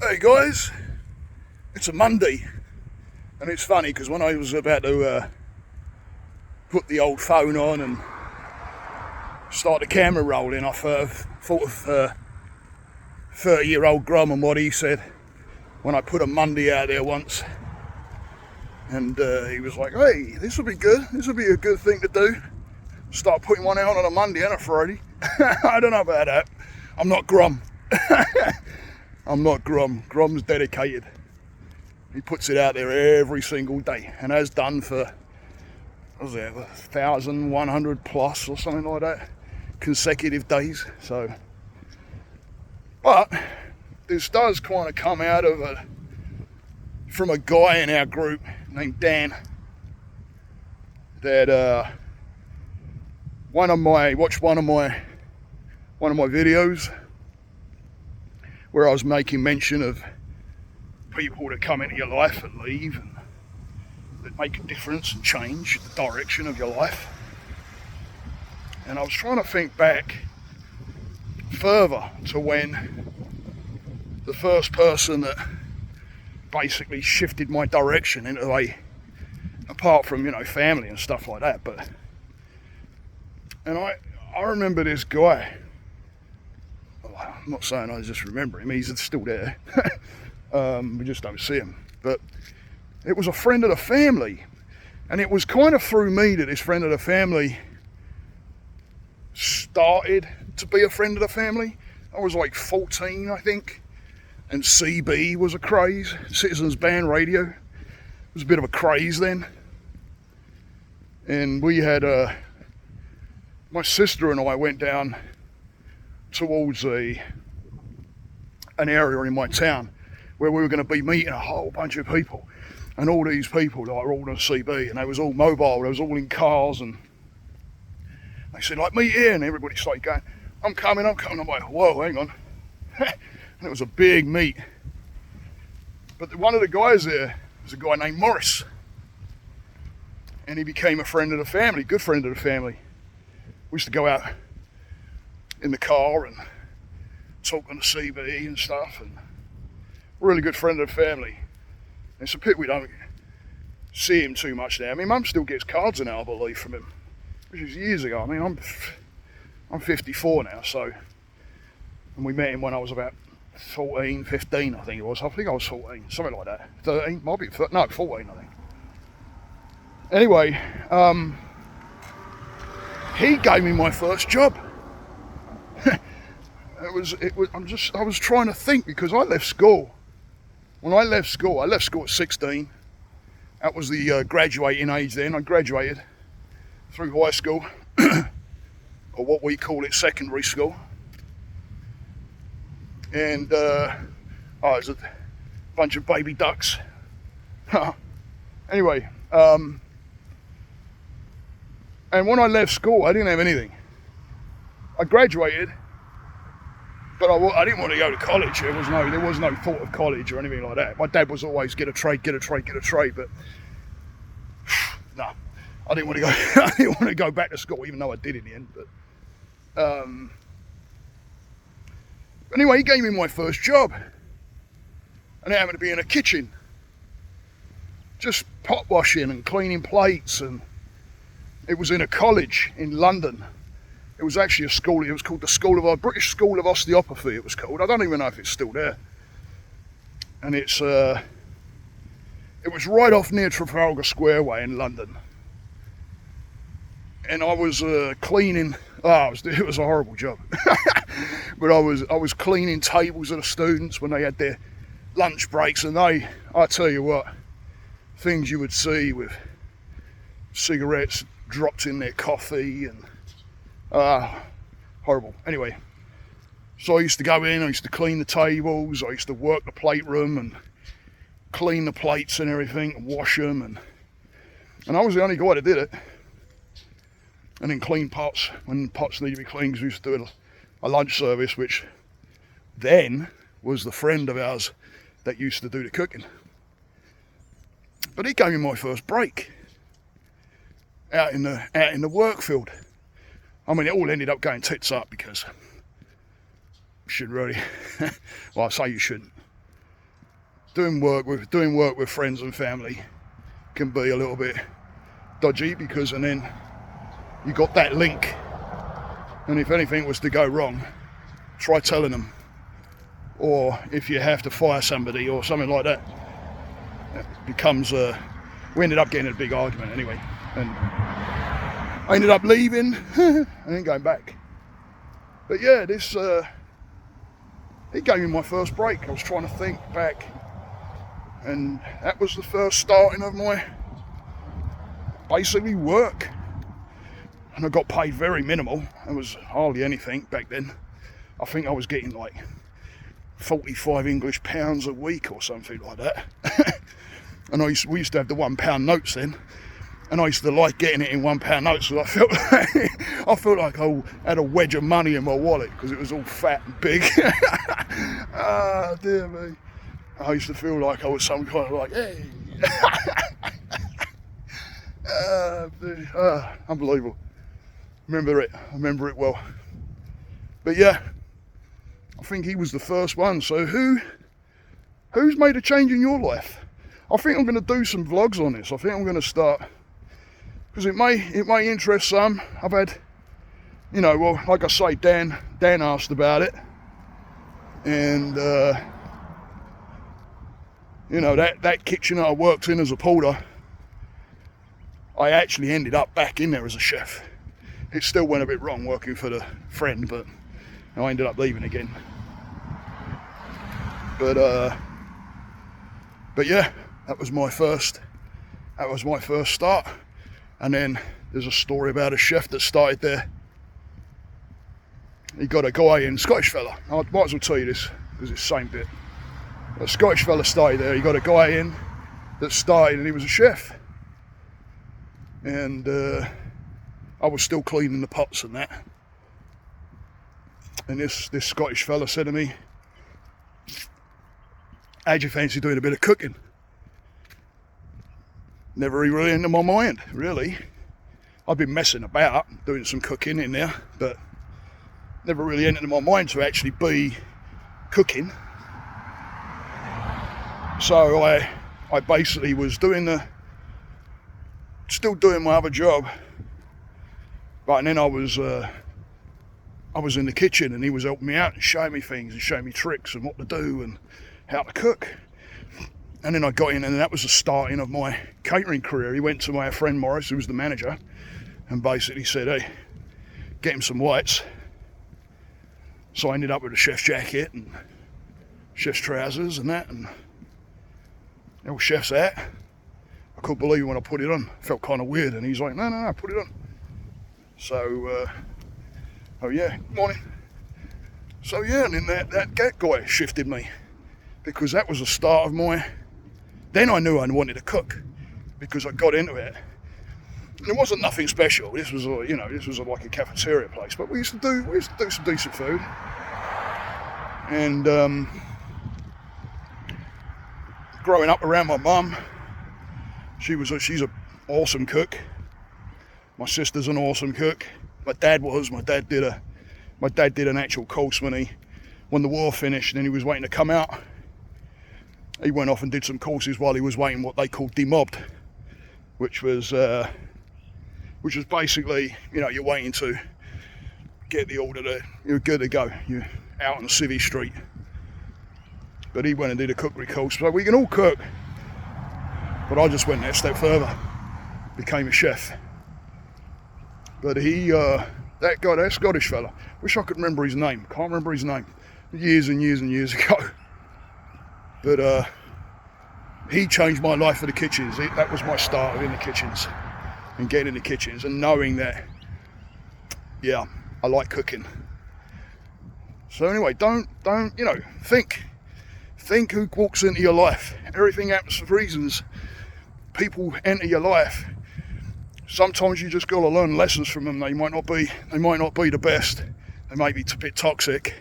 Hey guys, it's a Monday, and it's funny because when I was about to put the old phone on and start the camera rolling, I thought of 30-year-old Grum and what he said when I put a Monday out there once, and he was like, "Hey, this will be good. This will be a good thing to do. Start putting one out on a Monday and a Friday." I don't know about that. I'm not Grum. I'm not Grum. Grum's dedicated. He puts it out there every single day and has done for, what was it, 1,100 plus or something like that, consecutive days. So, but this does kind of come out of from a guy in our group named Dan that watched one of my videos where I was making mention of people that come into your life and leave and that make a difference and change the direction of your life. And I was trying to think back further to when the first person that basically shifted my direction into apart from, family and stuff like that, and I remember this guy. I'm not saying I just remember him, he's still there. We just don't see him. But it was a friend of the family, and it was kind of through me that this friend of the family started to be a friend of the family. I was like 14, I think, and CB was a craze, Citizens Band Radio. It was a bit of a craze then. And we had, my sister and I went down towards an area in my town where we were going to be meeting a whole bunch of people, and all these people were all on CB, and they was all mobile, they was all in cars, and they said, like, meet here, and everybody started going, I'm coming. I'm like, whoa, hang on. And it was a big meet. But one of the guys there was a guy named Morris, and he became a friend of the family, good friend of the family. We used to go out in the car and talk on the CB and stuff, and really good friend of the family. And it's a pity we don't see him too much now. I mean, Mum still gets cards now, I believe, from him, which is years ago. I mean, I'm 54 now, so, and we met him when I was about 14, 15, I think it was. I think I was 14, something like that. 13, might be, no, 14, I think. Anyway, he gave me my first job. I was trying to think, because I left school. When I left school at 16. That was the graduating age then. I graduated through high school, or what we call it, secondary school. And it was a bunch of baby ducks. Anyway, and when I left school, I didn't have anything. I graduated, but I didn't want to go to college. There was no thought of college or anything like that. My dad was always get a trade, but no, I didn't want to go. I didn't want to go back to school, even though I did in the end. But anyway, he gave me my first job, and it happened to be in a kitchen, just pot washing and cleaning plates, and it was in a college in London. It was actually a school. It was called the British School of Osteopathy. It was called. I don't even know if it's still there. And it was right off near Trafalgar Square way in London. And I was cleaning. It was a horrible job. But I was cleaning tables of the students when they had their lunch breaks, and I tell you what, things you would see with cigarettes dropped in their coffee and. Horrible. Anyway, so I used to go in, I used to clean the tables, I used to work the plate room and clean the plates and everything, and wash them, and I was the only guy that did it. And then clean pots, when pots needed to be cleaned, because we used to do a lunch service, which then was the friend of ours that used to do the cooking. But he gave me my first break out in the work field. I mean, it all ended up going tits up because you shouldn't really, well, I say you shouldn't. doing work with friends and family can be a little bit dodgy, because and then you got that link, and if anything was to go wrong, try telling them. Or if you have to fire somebody or something like that, it becomes we ended up getting in a big argument anyway, and I ended up leaving and then going back. But yeah, this it gave me my first break. I was trying to think back, and that was the first starting of my basically work. And I got paid very minimal. It was hardly anything back then. I think I was getting like 45 English pounds a week or something like that. And we used to have the £1 notes then, and I used to like getting it in £1 notes, so I felt like I had a wedge of money in my wallet because it was all fat and big. Ah, dear me. I used to feel like I was some kind of like, hey. Unbelievable. I remember it well. But yeah, I think he was the first one. So who's made a change in your life? I think I'm going to do some vlogs on this. I think I'm going to start, because it may interest some. I've had, well, like I say, Dan asked about it, and that kitchen that I worked in as a porter, I actually ended up back in there as a chef. It still went a bit wrong working for the friend, but I ended up leaving again. But yeah, that was my first start. And then there's a story about a chef that started there. He got a guy in, Scottish fella. I might as well tell you this because it's the same bit. A Scottish fella started there. He got a guy in that started, and he was a chef. And I was still cleaning the pots and that. And this Scottish fella said to me, "How'd you fancy doing a bit of cooking?" Never really entered my mind, really. I've been messing about, doing some cooking in there, but never really entered my mind to actually be cooking. So I basically was still doing my other job, but then I was in the kitchen, and he was helping me out and showing me things and showing me tricks and what to do and how to cook. And then I got in, and that was the starting of my catering career. He went to my friend Morris, who was the manager, and basically said, "Hey, get him some whites." So I ended up with a chef's jacket and chef's trousers and that, and little chef's hat. I couldn't believe it when I put it on. It felt kind of weird, and he's like, no, put it on. So, oh yeah, morning. So yeah, and then that guy shifted me, because that was the start of my... Then I knew I wanted to cook, because I got into it. And it wasn't nothing special. This was, like a cafeteria place, but we used to do some decent food. And growing up around my mum, she's an awesome cook. My sister's an awesome cook. My dad did an actual course when the war finished, and then he was waiting to come out. He went off and did some courses while he was waiting, what they called demobbed, which was basically, you're waiting to get the order that you're good to go. You're out on the civvy street. But he went and did a cookery course, so we can all cook. But I just went that step further, became a chef. But that Scottish fella, wish I could remember his name. Can't remember his name. Years and years and years ago. But he changed my life for the kitchens. That was my start in the kitchens, and getting in the kitchens and knowing that, yeah, I like cooking. So anyway, don't think who walks into your life. Everything happens for reasons. People enter your life. Sometimes you just got to learn lessons from them. They might not be the best. They might be a bit toxic,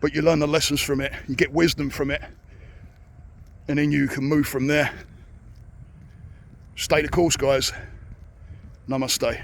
but you learn the lessons from it. You get wisdom from it, and then you can move from there. Stay the course, guys. Namaste.